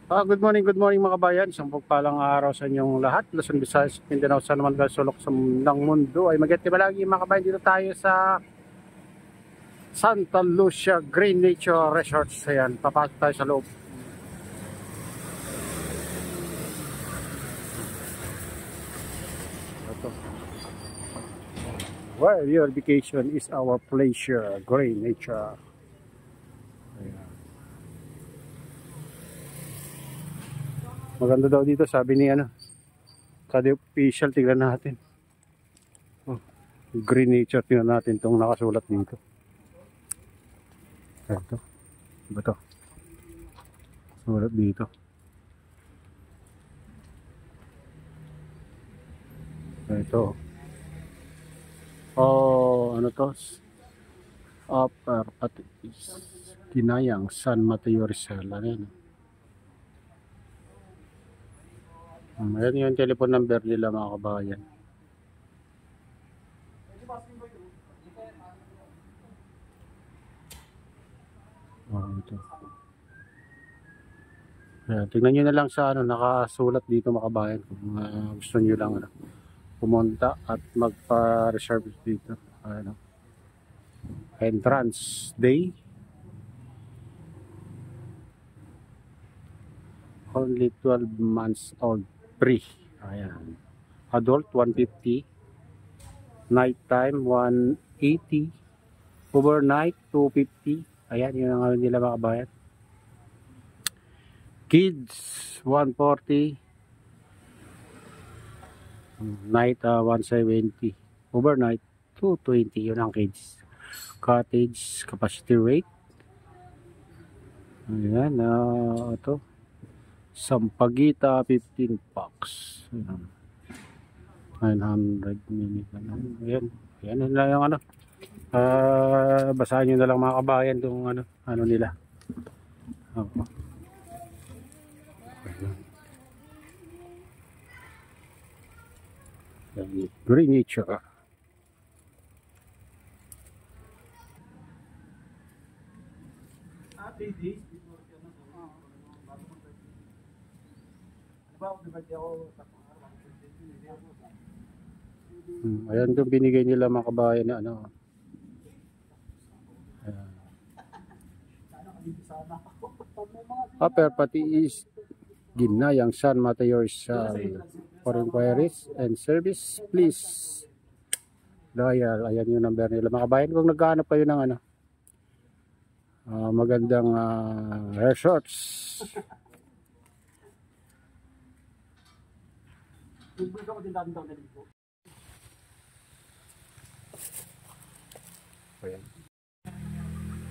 Good morning mga kabayan. Isang pagpalang araw sa inyong lahat. Luzon, Visayas, Mindanao, saan naman kayo sulok ng mundo ay maganda lagi mga kabayan. Dito tayo sa Santa Lucia Green Nature Resorts. Ayan, papasok tayo sa loob. Ito. Where your vacation is our pleasure. Green Nature. Ayan. Maganda daw dito, sabi ni sabi official, tignan natin. Oh, Green Nature, tignan natin itong nakasulat dito. Ito. Ba ito? Sulat dito. Ito. Oh, ano to? Upper Patis. Kinayang San Mateo Rizal. Ayan. Ayan yung telephone number nila mga kabayan. Oh, ito. Ayan, tingnan nyo na lang sa nakasulat dito mga kabayan kung gusto nyo lang pumunta at magpa-reserve dito. Ayan, entrance day. Only 12 months old free. Ayan. Adult 150. Nighttime 180. Overnight 250. Ayan, yun ang nila mga kabayan. Kids 140. Night 170. Overnight 220. Yun ang kids. Cottage capacity rate. Ayan, ito. Sampaguita 15 packs. Ayan. 900 minutes. Ayan. Ayan na yung basahin nyo na lang mga kabayan itong ano nila. Green Nature. Ayan itong binigay nila mga kabayan na Upper Patis Ginayang San Mateo Rizal. For inquiries and service, please dial. Ayan yung number nila mga kabayan. Kung naghahanap kayo ng magandang resorts.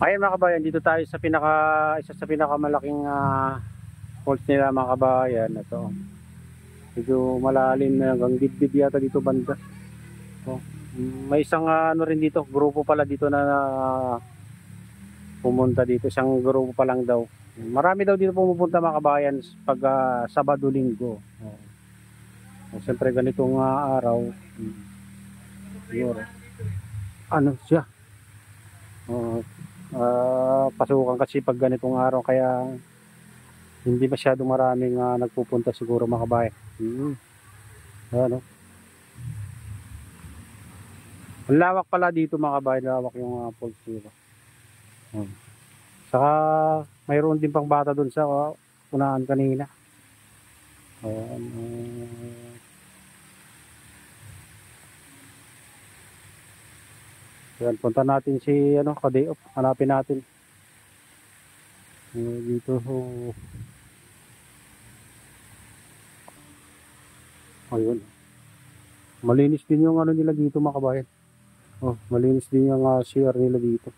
Ayan mga kabayan, dito tayo sa isa sa pinakamalaking falls nila mga kabayan. Ito. Medyo malalim na hanggang dibdib yata dito banda. Oh, may isang rin dito, grupo pala dito na pumunta dito. Isang grupo pa lang daw. Marami daw dito pumupunta mga kabayan pag Sabado Linggo. Siyempre ganitong araw. Ano siya? Pasukan kasi pag ganitong araw kaya hindi masyadong maraming nagpupunta siguro mga kabayan. Ano? Ang lawak pala dito mga kabayan, lawak yung falls dito. Saka mayroon din pang bata doon sa unahan kanina. Ayan, punta natin si Kadeop, hanapin natin dito. Ayun, malinis din yung nila dito mga kabayan. Malinis din yung CR nila dito.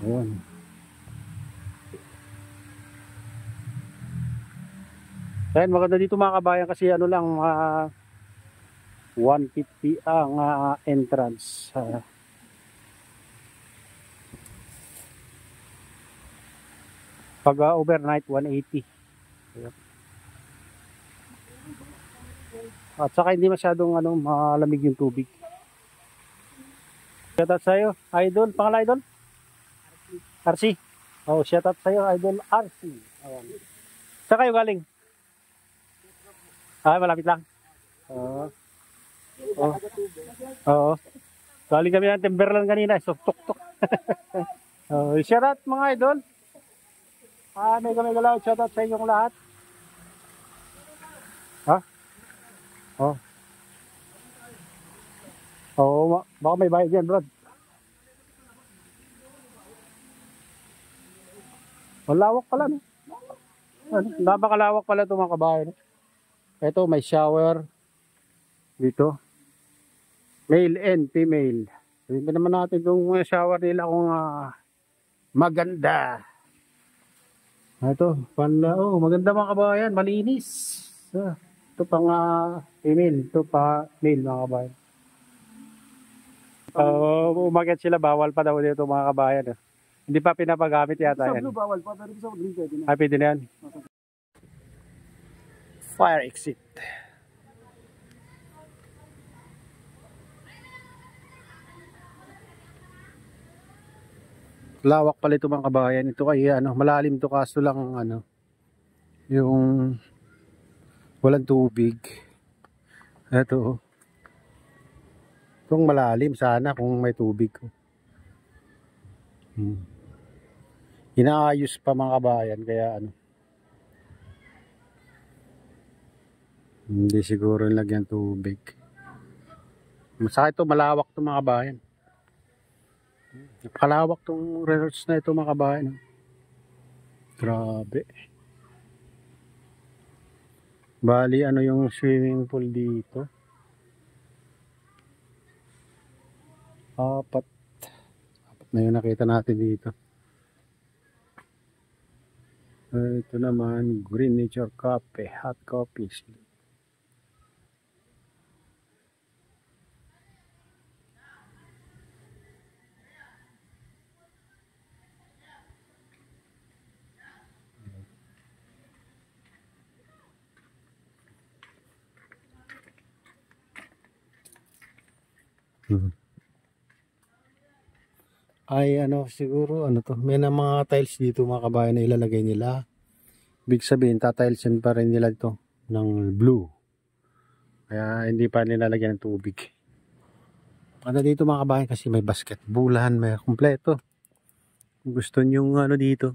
Ayan. Ayan, maganda dito mga kabayan kasi lang 150 ang entrance. Pag overnight 180. Ayan. At saka hindi masyadong malamig yung tubig. Shout out sa'yo, idol. Pangalan idol? RC. Oh, shout out sa'yo, Idol RC. Ayan. Saan kayo galing? Ah, malapit lang. Oo. Oh. Oo. Galing kami ng Timberland kanina. So, tuk-tuk. Oh, shout out mga idol. May galaw. Shout out sa inyong lahat. Ha? Oh. Oo, baka may bayad yan, bro. Malawak pala, no? Napakalawak pala ito mga kabayan. Ito, may shower dito. Male and female. Tingnan naman natin itong shower nila kung maganda. Ito, maganda mga kabayan. Malinis. Ito pang female. Ito pa male mga kabayan. Umakyat sila, bawal pa daw dito mga kabayan. Hindi pa pinapagamit yata yan. Sa blue bawal pa, pero sa green pwede na. Pwede na yan. Fire exit. Lawak pala ito mga kabayan. Ito ay malalim to, kaso lang yung walang tubig. Ito. Itong malalim sana kung may tubig. Inaayos pa mga kabayan, kaya hindi siguro nilagyan tubig. Masakit ito, malawak ito mga kabayan. Napakalawak itong resorts na ito mga kabayan. Grabe. Bali yung swimming pool dito. Apat na yung nakita natin dito. Ito naman, Green Nature Cafe, hot coffees. Ay siguro to, may na mga tiles dito mga kabayan na ilalagay nila. Ibig sabihin tatilesin pa rin nila ito ng blue, kaya hindi pa nilalagyan ng tubig. Dito mga kabayan kasi may basketballan, may kumpleto. Kung gusto nyo dito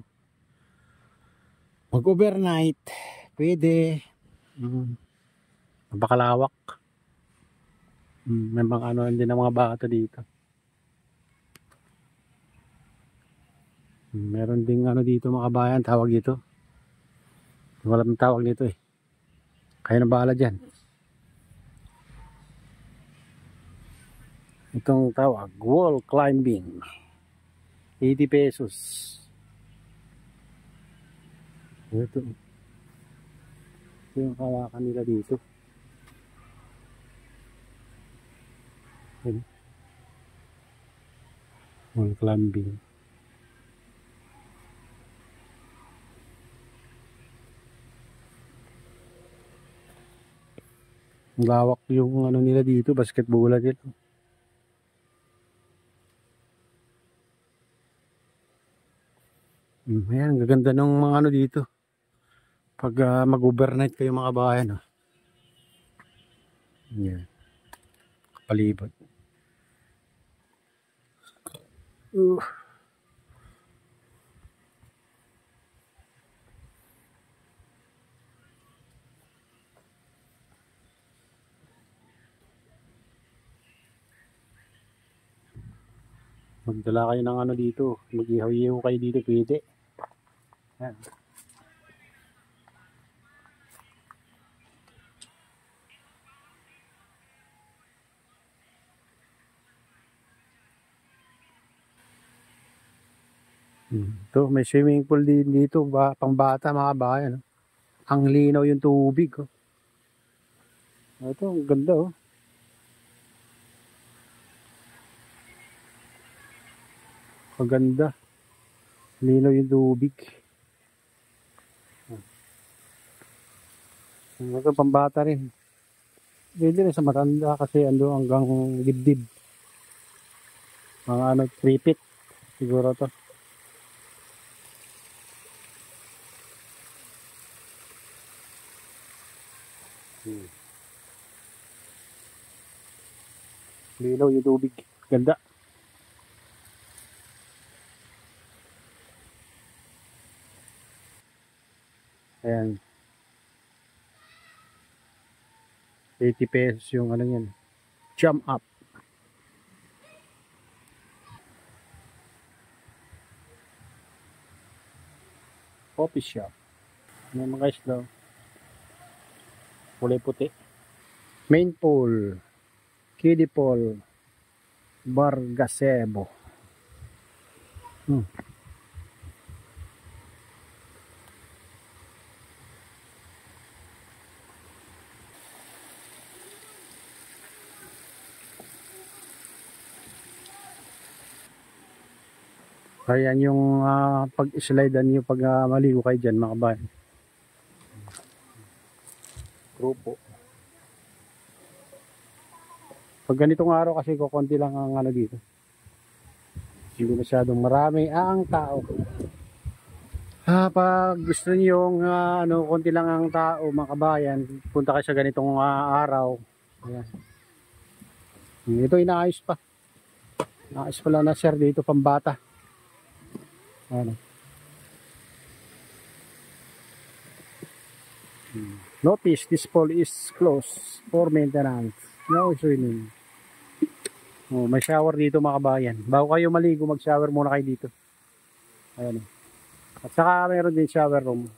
mag overnight, pwede. Napakalawak. May mga hindi na mga bata dito. Meron ding dito mga kabayan, tawag dito. Walang tawag dito eh. Kaya na bahala dyan. Itong tawag, wall climbing. 80 pesos. Ito yung kawakan nila dito. Wall climbing. Lawak yung nila dito, basketball dito. Ayan, gaganda ng mga dito. Pag mag-overnight kayo mga bayan. Ayan. Palibot. Magdala kayo ng dito, mag-ihaw-ihaw kayo dito, pwede. Ayan. Ito, may swimming pool din dito, pang bata mga bayan. Ang linaw yung tubig. Ito, ang ganda Maganda. Linaw yung tubig. Ito, pambata rin. Hindi rin sa matanda kasi hanggang dibdib. Mga 3 feet siguro to. Lilaw yung tubig. Ganda. Ayan. 80 pesos yung ano yan. Jump up. Coffee shop. May mga isla. Kulay puti. Main pool. Kiddie pool. Bar gazebo. Ayan yung pag-slidean nyo pag maligo kayo dyan mga kabayan. Grupo. Pag ganitong araw kasi kukunti lang ang ano dito. Hindi masyadong marami ang tao. Pag gusto niyo yung konti lang ang tao mga kabayan, punta kayo sa ganitong araw. Ayan. Ito inaayos pa. Inaayos pala na sir dito pambata. Ano? Notice this pool is closed for maintenance. No swimming. May shower dito mga kabayan. Bago kayo maligo, mag-shower muna kayo dito. Ayan. At saka mayroon din shower room.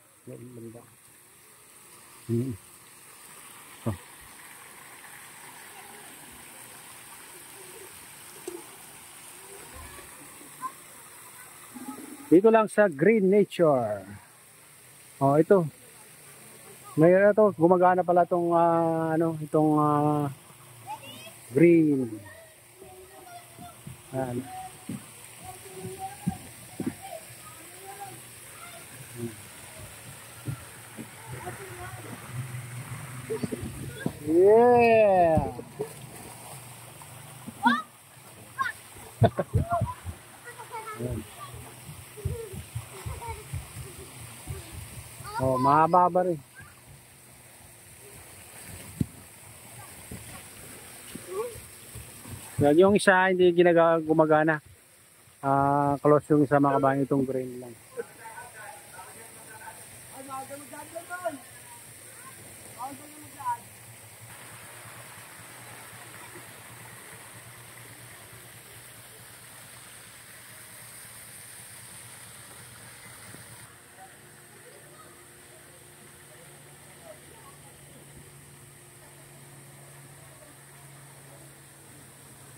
Dito lang sa Green Nature. Ito. Ngayon ito, gumagana pala itong green. Ayan. Yeah. Mahaba ba rin. Yung isa hindi gumagana. Close yung isa mga kabayan, itong green lang.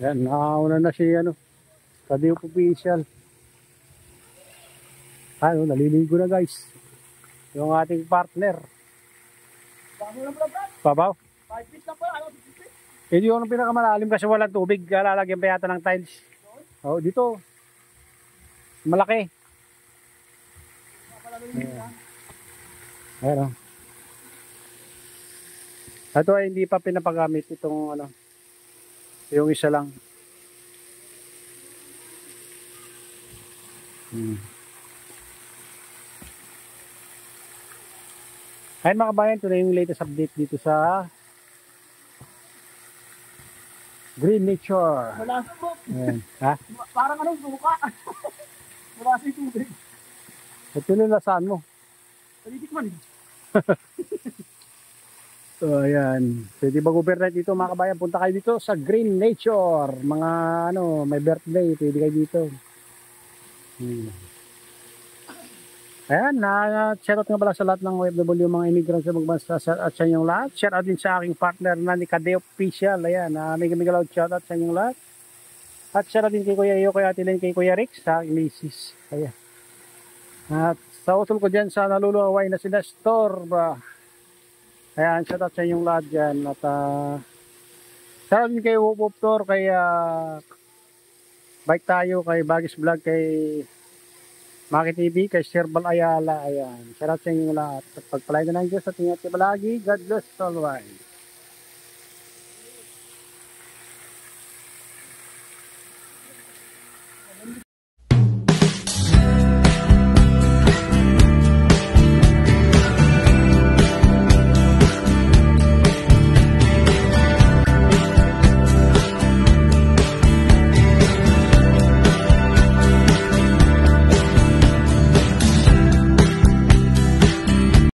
Yan, nakauna na si Tadeo Official. Naliligo na guys. Yung ating partner. Babaw? 5 feet na po, 6 feet? Hindi yung pinakamalalim kasi walang tubig. Lalagyan pa yata ng tiles. Dito. Malaki. Ayan. Ito ay hindi pa pinapagamit itong yung isa lang. Ayun mga kabayan, ito na yung latest update dito sa Green Nature. Wala sa book. Parang buka. Wala sa tubig. Ito nila saan mo? Palitikman. So ayan, pwede mag-overnight dito mga kabayan, punta kayo dito sa Green Nature. Mga may birthday, pwede kayo dito. Ayan, shoutout nga pala sa lahat ng OFW, mga immigrants sa magbansa at sa inyong lahat. Shoutout din sa aking partner na ni Tadeo Official. Ayan, may galaw shoutout sa inyong lahat. At shoutout din kay Kuya Iyo, kay Ate Len, kay Kuya Rick, sa aking misis. Ayan. At sa utol ko dyan sa naluluaway na sila store ba. Ayan, shoutout sa inyong lahat dyan. At shoutout din kay Wopoptor, kay Bike Tayo, kay Bagis Vlog, kay Maki TV, kay Sherbal Ayala. Ayan, shoutout sa inyong lahat. At pagpalay na ng Diyos at ingat kayo palagi. God bless always.